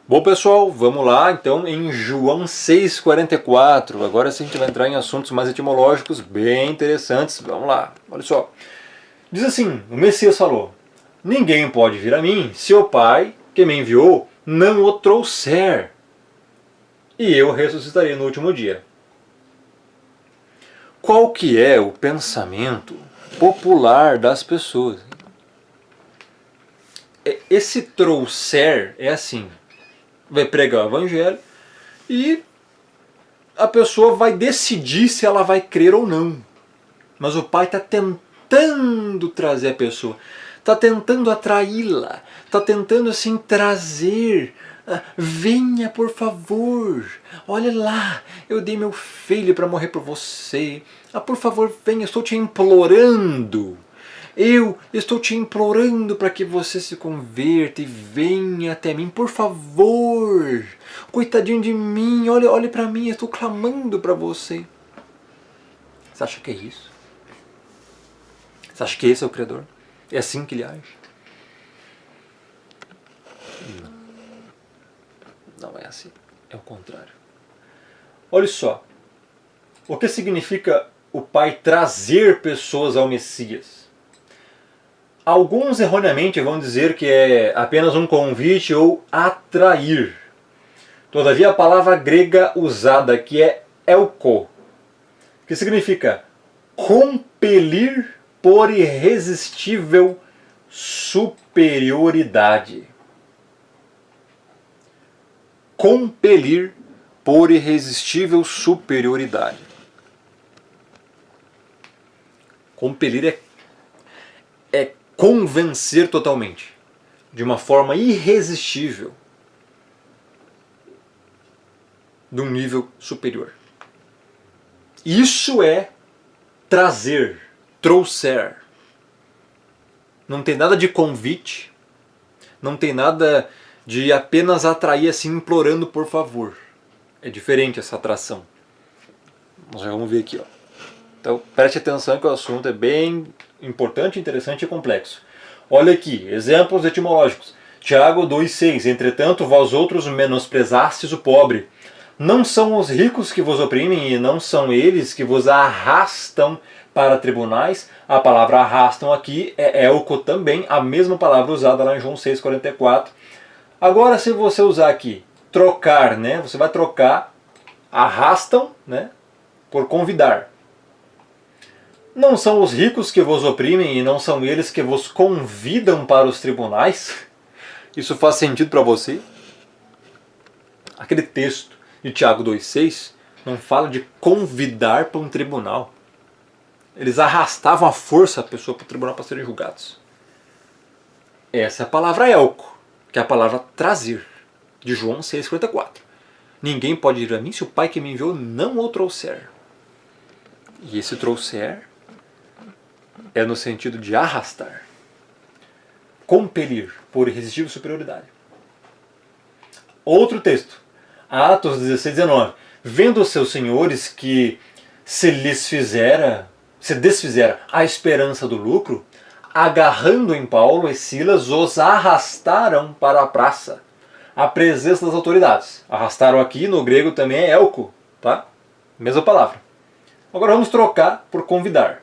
Bom pessoal, vamos lá então em João 6,44. Agora sim a gente vai entrar em assuntos mais etimológicos bem interessantes. Vamos lá, olha só. Diz assim, o Messias falou: ninguém pode vir a mim se o Pai que me enviou não o trouxer, e eu ressuscitarei no último dia. Qual que é o pensamento popular das pessoas? Esse trouxer é assim, vai pregar o evangelho e a pessoa vai decidir se ela vai crer ou não. Mas o Pai está tentando trazer a pessoa, está tentando atraí-la, está tentando assim trazer. Venha, por favor, olha lá, eu dei meu filho para morrer por você. Por favor, venha, estou te implorando. Eu estou te implorando para que você se converta e venha até mim, por favor. Coitadinho de mim, olhe para mim, eu estou clamando para você. Você acha que é isso? Você acha que esse é o Criador? É assim que ele age? Não é assim, é o contrário. Olha só, o que significa o Pai trazer pessoas ao Messias? Alguns erroneamente vão dizer que é apenas um convite ou atrair. Todavia a palavra grega usada aqui é elko, que significa compelir por irresistível superioridade. Compelir por irresistível superioridade. Compelir é convencer totalmente, de uma forma irresistível, de um nível superior. Isso é trazer, trouxer. Não tem nada de convite, não tem nada de apenas atrair assim, implorando por favor. É diferente essa atração. Nós já vamos ver aqui, ó. Então preste atenção que o assunto é bem importante, interessante e complexo. Olha aqui, exemplos etimológicos. Tiago 2,6. Entretanto, vós outros menosprezastes o pobre. Não são os ricos que vos oprimem e não são eles que vos arrastam para tribunais. A palavra arrastam aqui é elko também, a mesma palavra usada lá em João 6,44. Agora, se você usar aqui, trocar, né? Você vai trocar arrastam, né? Por convidar. Não são os ricos que vos oprimem e não são eles que vos convidam para os tribunais? Isso faz sentido para você? Aquele texto de Tiago 2,6 não fala de convidar para um tribunal. Eles arrastavam à força a pessoa para o tribunal para serem julgados. Essa é a palavra elko, que é a palavra trazer, de João 6,44. Ninguém pode ir a mim se o Pai que me enviou não o trouxer. E esse trouxer é no sentido de arrastar, compelir por irresistível superioridade. Outro texto, Atos 16:19. Vendo os seus senhores que se desfizera a esperança do lucro, agarrando em Paulo e Silas, os arrastaram para a praça, à presença das autoridades. Arrastaram aqui no grego também é elko, tá? Mesma palavra. Agora vamos trocar por convidar.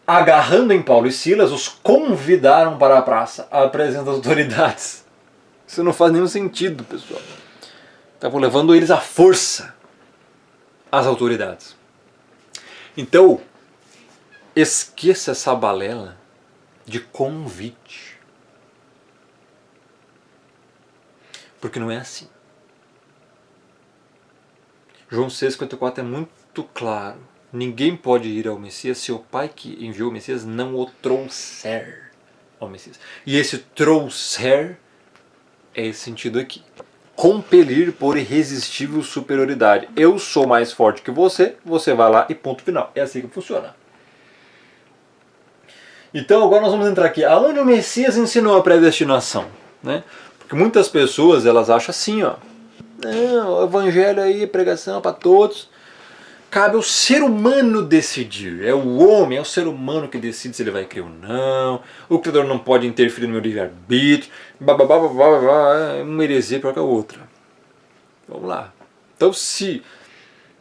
Agarrando em Paulo e Silas, os convidaram para a praça, à presença das autoridades. Isso não faz nenhum sentido, pessoal. Estavam levando eles à força às autoridades. Então, esqueça essa balela de convite. Porque não é assim. João 6,54 é muito claro. Ninguém pode ir ao Messias se o Pai que enviou o Messias não o trouxer ao Messias. E esse trouxer é esse sentido aqui. Compelir por irresistível superioridade. Eu sou mais forte que você, você vai lá e ponto final. É assim que funciona. Então agora nós vamos entrar aqui. Aonde o Messias ensinou a predestinação? Né? Porque muitas pessoas elas acham assim, ó. Não, o evangelho aí, pregação para todos. cabe ao ser humano decidir. É o homem, é o ser humano que decide se ele vai crer ou não. O Criador não pode interferir no meu livre-arbítrio. Uma heresia pior que a outra. Vamos lá. Então, se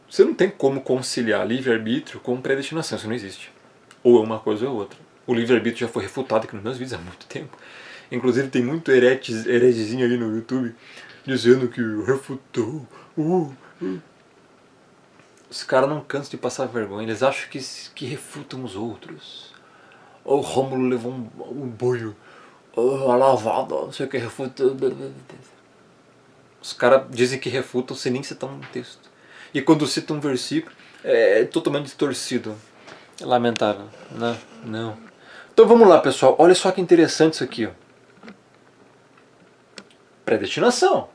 você não tem como conciliar livre-arbítrio com predestinação, isso não existe. Ou é uma coisa ou é outra. O livre-arbítrio já foi refutado aqui nos meus vídeos há muito tempo. Inclusive tem muito heregezinho aí no YouTube dizendo que refutou. Os caras não cansam de passar vergonha, eles acham que refutam os outros. O Rômulo levou um boio, a lavada, não sei o que, refuta. Os caras dizem que refutam sem nem citar um texto. E quando citam um versículo, é totalmente distorcido. É lamentável, né? Não. Então vamos lá, pessoal, olha só que interessante isso aqui, ó. Predestinação,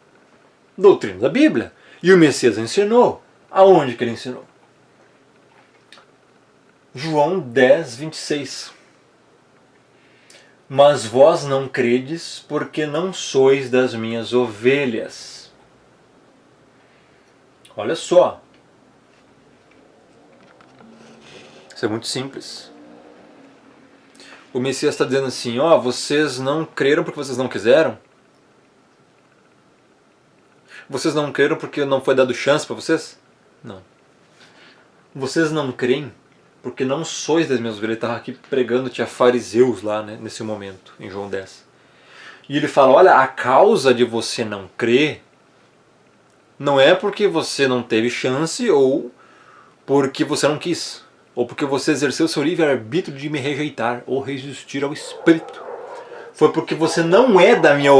doutrina da Bíblia. E o Messias ensinou. Aonde que ele ensinou? João 10, 26. Mas vós não credes, porque não sois das minhas ovelhas. Olha só. Isso é muito simples. O Messias está dizendo assim, ó, vocês não creram porque vocês não quiseram? Vocês não creram porque não foi dado chance para vocês? Não. Vocês não creem porque não sois das minhas ovelhas. Ele estava aqui pregando-te a fariseus lá, né, nesse momento, em João 10. E ele fala, olha, a causa de você não crer não é porque você não teve chance ou porque você não quis. Ou porque você exerceu o seu livre-arbítrio de me rejeitar ou resistir ao Espírito. Foi porque você não é da minha...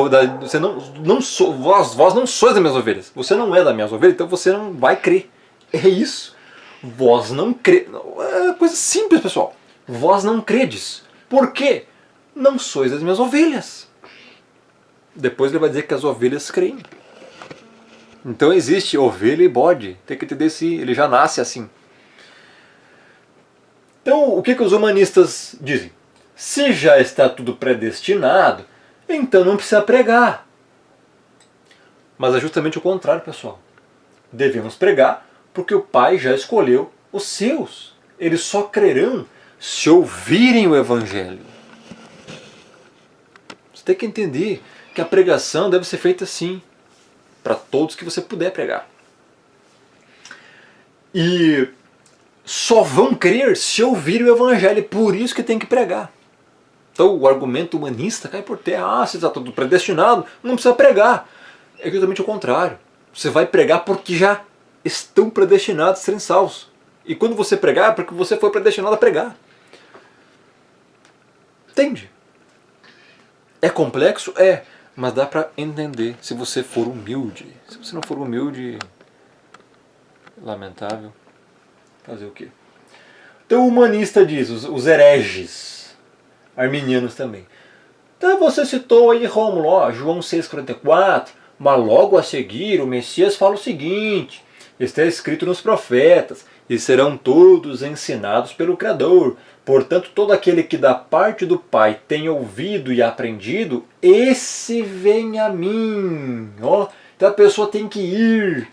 você não vós não sois das minhas ovelhas. Você não é das minhas ovelhas, então você não vai crer. É isso. Vós não credes. É coisa simples, pessoal. Vós não credes. Por quê? Não sois das minhas ovelhas. Depois ele vai dizer que as ovelhas creem. Então existe ovelha e bode. Tem que entender se ele já nasce assim. Então o que os humanistas dizem? Se já está tudo predestinado, então não precisa pregar. Mas é justamente o contrário, pessoal. Devemos pregar porque o Pai já escolheu os seus. Eles só crerão se ouvirem o Evangelho. Você tem que entender que a pregação deve ser feita assim, para todos que você puder pregar. E só vão crer se ouvirem o Evangelho, por isso que tem que pregar. Então o argumento humanista cai por terra. Ah, se está tudo predestinado, não precisa pregar. É exatamente o contrário. Você vai pregar porque já estão predestinados a serem salvos. E quando você pregar, é porque você foi predestinado a pregar. Entende? É complexo? É. Mas dá para entender se você for humilde. Se você não for humilde, lamentável. Fazer o quê? Então o humanista diz, os hereges, arminianos também. Então você citou aí, Rômulo, ó, João 6,44, mas logo a seguir o Messias fala o seguinte, está escrito nos profetas, e serão todos ensinados pelo Criador. Portanto, todo aquele que da parte do Pai tem ouvido e aprendido, esse vem a mim. Ó, então a pessoa tem que ir.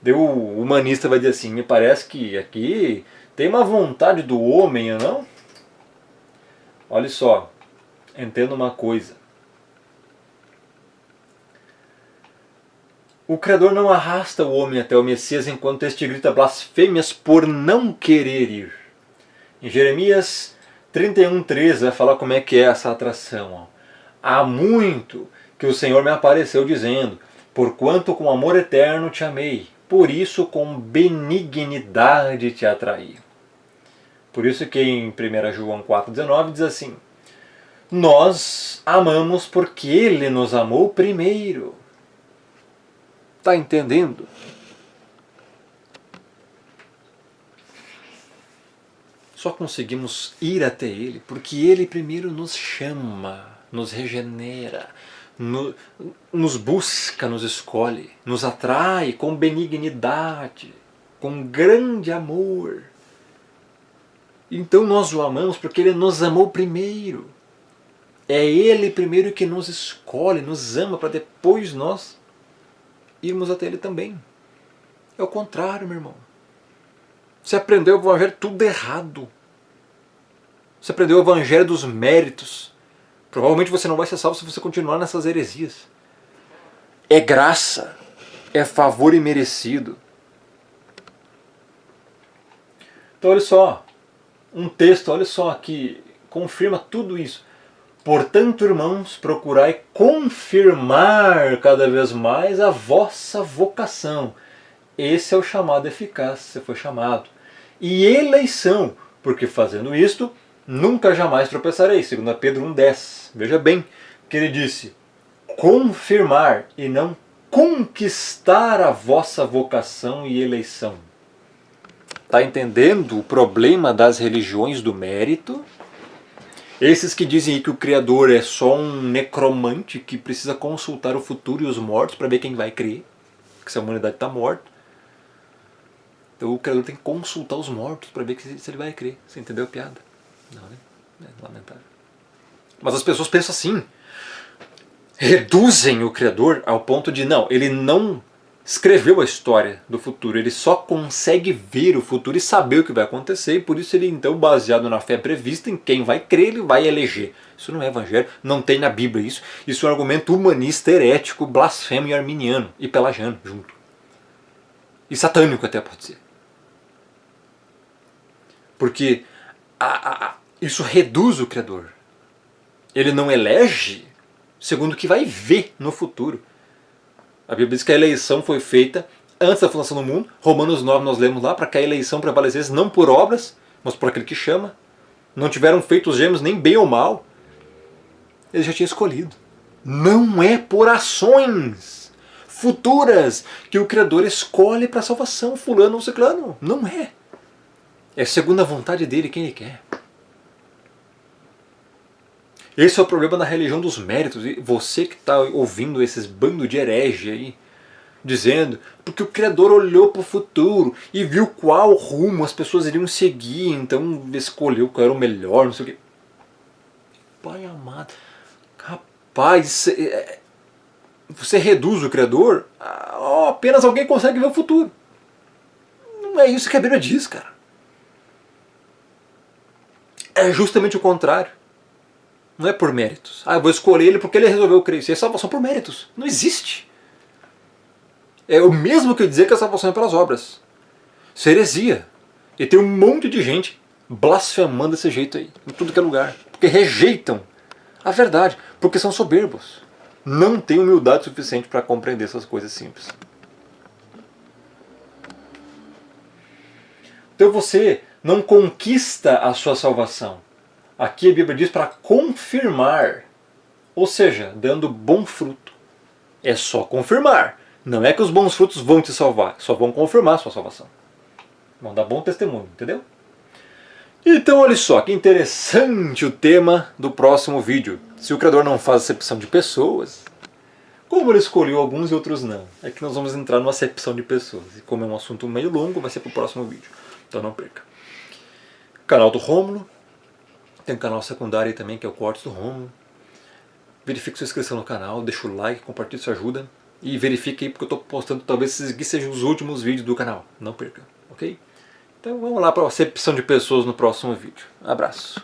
O humanista vai dizer assim, me parece que aqui tem uma vontade do homem, não? Olha só, entenda uma coisa. O Criador não arrasta o homem até o Messias enquanto este grita blasfêmias por não querer ir. Em Jeremias 31:13 vai falar como é que é essa atração. Ó. Há muito que o Senhor me apareceu dizendo, porquanto com amor eterno te amei, por isso com benignidade te atraí. Por isso que em 1 João 4,19 diz assim, nós amamos porque Ele nos amou primeiro. Está entendendo? Só conseguimos ir até Ele porque Ele primeiro nos chama, nos regenera, nos busca, nos escolhe, nos atrai com benignidade, com grande amor. Então nós o amamos porque Ele nos amou primeiro. É Ele primeiro que nos escolhe, nos ama para depois nós irmos até Ele também. É o contrário, meu irmão. Você aprendeu o evangelho tudo errado. Você aprendeu o evangelho dos méritos. Provavelmente você não vai ser salvo se você continuar nessas heresias. É graça. É favor imerecido. Então olha só. Um texto, olha só, que confirma tudo isso. Portanto, irmãos, procurai confirmar cada vez mais a vossa vocação. Esse é o chamado eficaz, você foi chamado. E eleição, porque fazendo isto, nunca jamais tropeçarei. 2 Pedro 1,10. Veja bem que ele disse, confirmar e não conquistar a vossa vocação e eleição. Está entendendo o problema das religiões do mérito? Esses que dizem que o Criador é só um necromante que precisa consultar o futuro e os mortos para ver quem vai crer, que se a humanidade está morta. Então o Criador tem que consultar os mortos para ver se ele vai crer. Você entendeu a piada? Não, né? É lamentável. Mas as pessoas pensam assim, reduzem o Criador ao ponto de, não, ele não escreveu a história do futuro, ele só consegue ver o futuro e saber o que vai acontecer, e por isso ele, então, baseado na fé prevista, em quem vai crer, ele vai eleger. Isso não é evangelho, não tem na Bíblia isso. Isso é um argumento humanista, herético, blasfemo e arminiano, e pelagiano junto. E satânico até pode ser. Porque isso reduz o Criador. Ele não elege segundo o que vai ver no futuro. A Bíblia diz que a eleição foi feita antes da fundação do mundo. Romanos 9 nós lemos lá, para que a eleição prevalecesse não por obras, mas por aquele que chama. Não tiveram feito os gêmeos nem bem ou mal. Ele já tinha escolhido. Não é por ações futuras que o Criador escolhe para a salvação fulano ou ciclano. Não é. É segundo a vontade dele quem ele quer. Esse é o problema da religião dos méritos. E você que está ouvindo esses bandos de herege aí, dizendo, porque o Criador olhou para o futuro e viu qual rumo as pessoas iriam seguir, então escolheu qual era o melhor, não sei o quê. Pai amado, rapaz, você reduz o Criador a apenas alguém consegue ver o futuro. Não é isso que a Bíblia diz, cara. É justamente o contrário. Não é por méritos. Eu vou escolher ele porque ele resolveu crer. Isso é salvação por méritos. Não existe. É o mesmo que dizer que a salvação é pelas obras. Isso é heresia. E tem um monte de gente blasfemando desse jeito aí, em tudo que é lugar. Porque rejeitam a verdade. Porque são soberbos. Não têm humildade suficiente para compreender essas coisas simples. Então você não conquista a sua salvação. Aqui a Bíblia diz para confirmar, ou seja, dando bom fruto. É só confirmar. Não é que os bons frutos vão te salvar, só vão confirmar a sua salvação. Vão dar bom testemunho, entendeu? Então olha só, que interessante o tema do próximo vídeo. Se o Criador não faz acepção de pessoas, como ele escolheu alguns e outros não? É que nós vamos entrar numa acepção de pessoas. E como é um assunto meio longo, vai ser para o próximo vídeo. Então não perca. Canal do Rômulo. Tem um canal secundário aí também, que é o Cortes do Rômulo. Verifique sua inscrição no canal, deixa o like, compartilhe, isso ajuda. E verifique aí, porque eu estou postando, talvez esses aqui sejam os últimos vídeos do canal. Não perca, ok? Então vamos lá para a acepção de pessoas no próximo vídeo. Abraço.